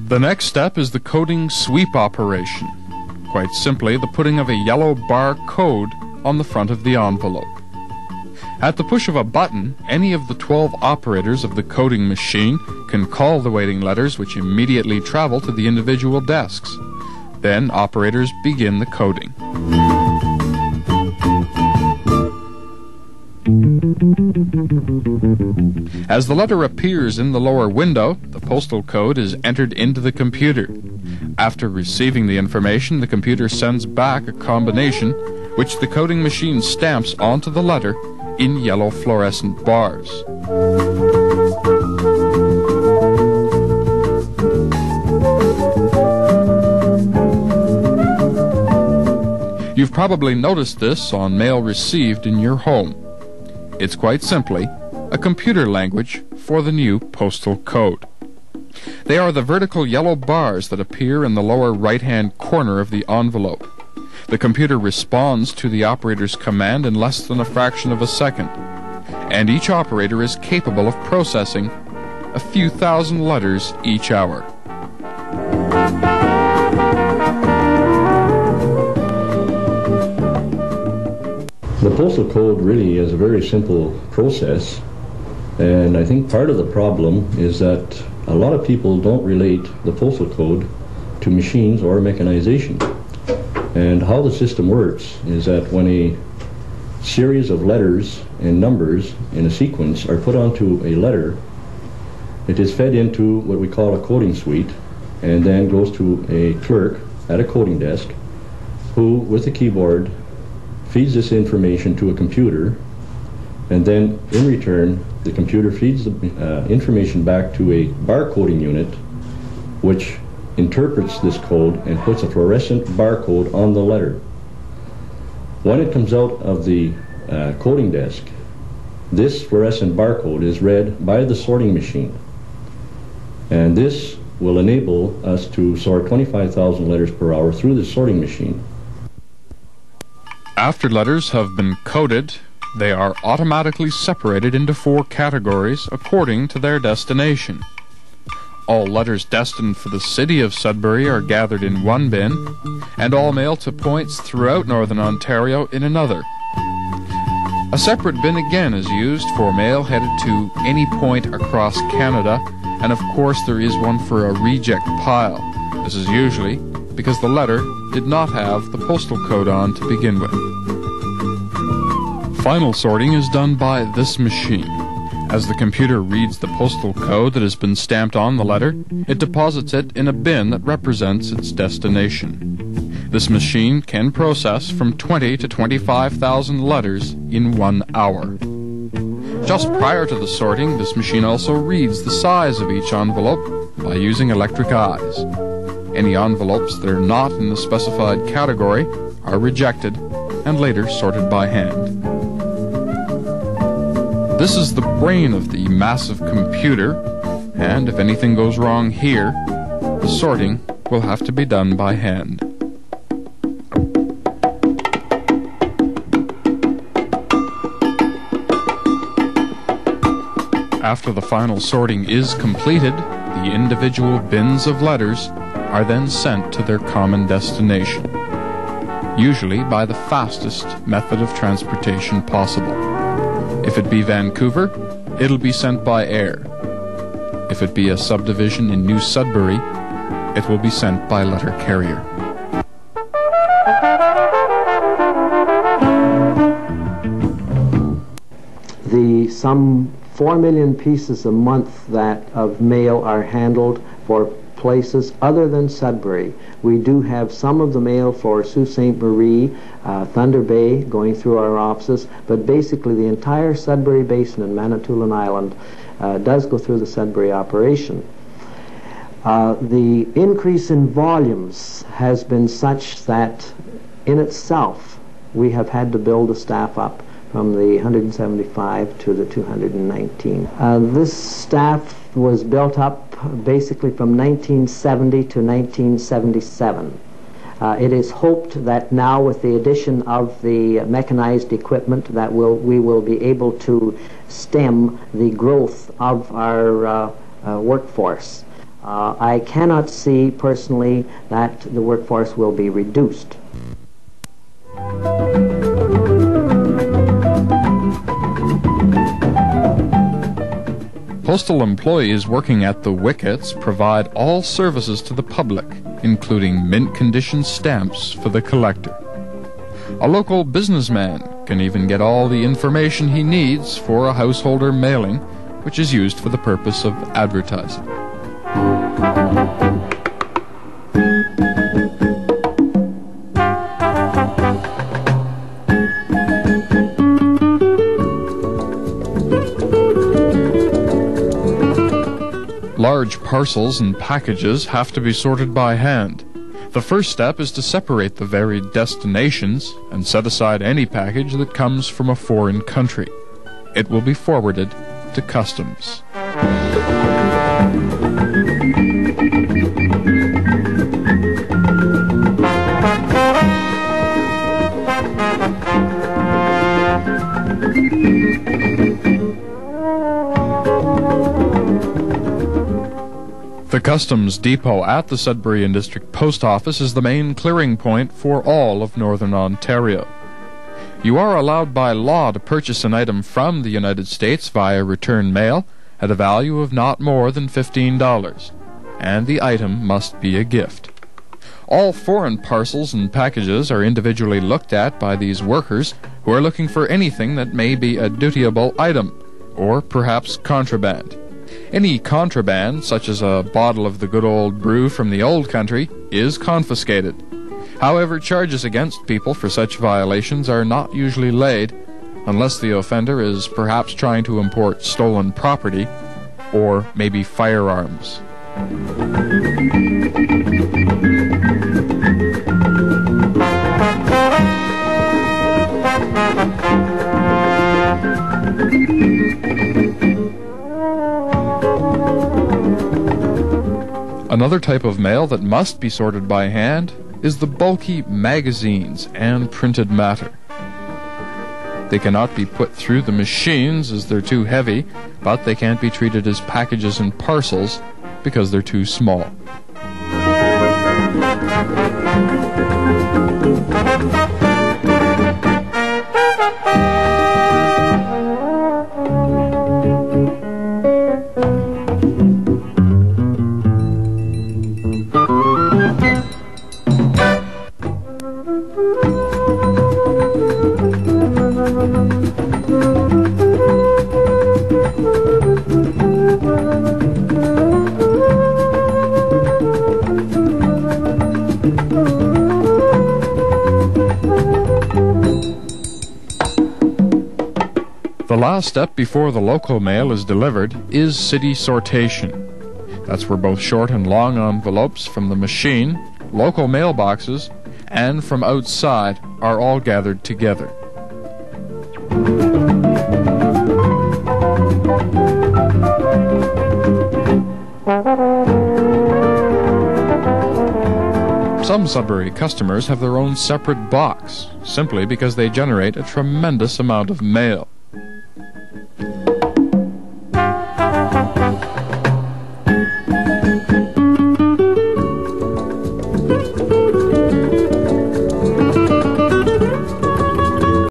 The next step is the coding sweep operation. Quite simply, the putting of a yellow bar code on the front of the envelope. At the push of a button, any of the 12 operators of the coding machine can call the waiting letters, which immediately travel to the individual desks. Then operators begin the coding. As the letter appears in the lower window, the postal code is entered into the computer. After receiving the information, the computer sends back a combination, which the coding machine stamps onto the letter in yellow fluorescent bars. You've probably noticed this on mail received in your home. It's quite simply a computer language for the new postal code. They are the vertical yellow bars that appear in the lower right-hand corner of the envelope. The computer responds to the operator's command in less than a fraction of a second, and each operator is capable of processing a few thousand letters each hour. The postal code really is a very simple process, and I think part of the problem is that a lot of people don't relate the postal code to machines or mechanization. And how the system works is that when a series of letters and numbers in a sequence are put onto a letter, it is fed into what we call a coding suite, and then goes to a clerk at a coding desk who, with a keyboard, feeds this information to a computer, and then in return the computer feeds the information back to a barcoding unit, which interprets this code and puts a fluorescent barcode on the letter. When it comes out of the coding desk, this fluorescent barcode is read by the sorting machine, and this will enable us to sort 25,000 letters per hour through the sorting machine. After letters have been coded, they are automatically separated into 4 categories according to their destination. All letters destined for the city of Sudbury are gathered in one bin, and all mail to points throughout northern Ontario in another. A separate bin again is used for mail headed to any point across Canada, and of course there is one for a reject pile. This is usually because the letter did not have the postal code on to begin with. Final sorting is done by this machine. As the computer reads the postal code that has been stamped on the letter, it deposits it in a bin that represents its destination. This machine can process from 20 to 25,000 letters in 1 hour. Just prior to the sorting, this machine also reads the size of each envelope by using electric eyes. Any envelopes that are not in the specified category are rejected and later sorted by hand. This is the brain of the massive computer, and if anything goes wrong here, the sorting will have to be done by hand. After the final sorting is completed, the individual bins of letters are then sent to their common destination, usually by the fastest method of transportation possible. If it be Vancouver, it'll be sent by air. If it be a subdivision in New Sudbury, it will be sent by letter carrier. The some 4 million pieces a month that of mail are handled for places other than Sudbury. We do have some of the mail for Sault Ste. Marie, Thunder Bay going through our offices, but basically the entire Sudbury Basin and Manitoulin Island does go through the Sudbury operation. The increase in volumes has been such that in itself we have had to build the staff up from the 175 to the 219. This staff was built up basically from 1970 to 1977. It is hoped that now with the addition of the mechanized equipment that we will be able to stem the growth of our workforce. I cannot see personally that the workforce will be reduced. Postal employees working at the wickets provide all services to the public, including mint-condition stamps for the collector. A local businessman can even get all the information he needs for a householder mailing, which is used for the purpose of advertising. Large parcels and packages have to be sorted by hand. The first step is to separate the varied destinations and set aside any package that comes from a foreign country. It will be forwarded to customs. The customs depot at the Sudbury and District Post Office is the main clearing point for all of Northern Ontario. You are allowed by law to purchase an item from the United States via return mail at a value of not more than $15, and the item must be a gift. All foreign parcels and packages are individually looked at by these workers who are looking for anything that may be a dutiable item, or perhaps contraband. Any contraband, such as a bottle of the good old brew from the old country, is confiscated. However, charges against people for such violations are not usually laid, unless the offender is perhaps trying to import stolen property, or maybe firearms. Another type of mail that must be sorted by hand is the bulky magazines and printed matter. They cannot be put through the machines as they're too heavy, but they can't be treated as packages and parcels because they're too small. The last step before the local mail is delivered is city sortation. That's where both short and long envelopes from the machine, local mailboxes, and from outside are all gathered together. Some Sudbury customers have their own separate box, simply because they generate a tremendous amount of mail.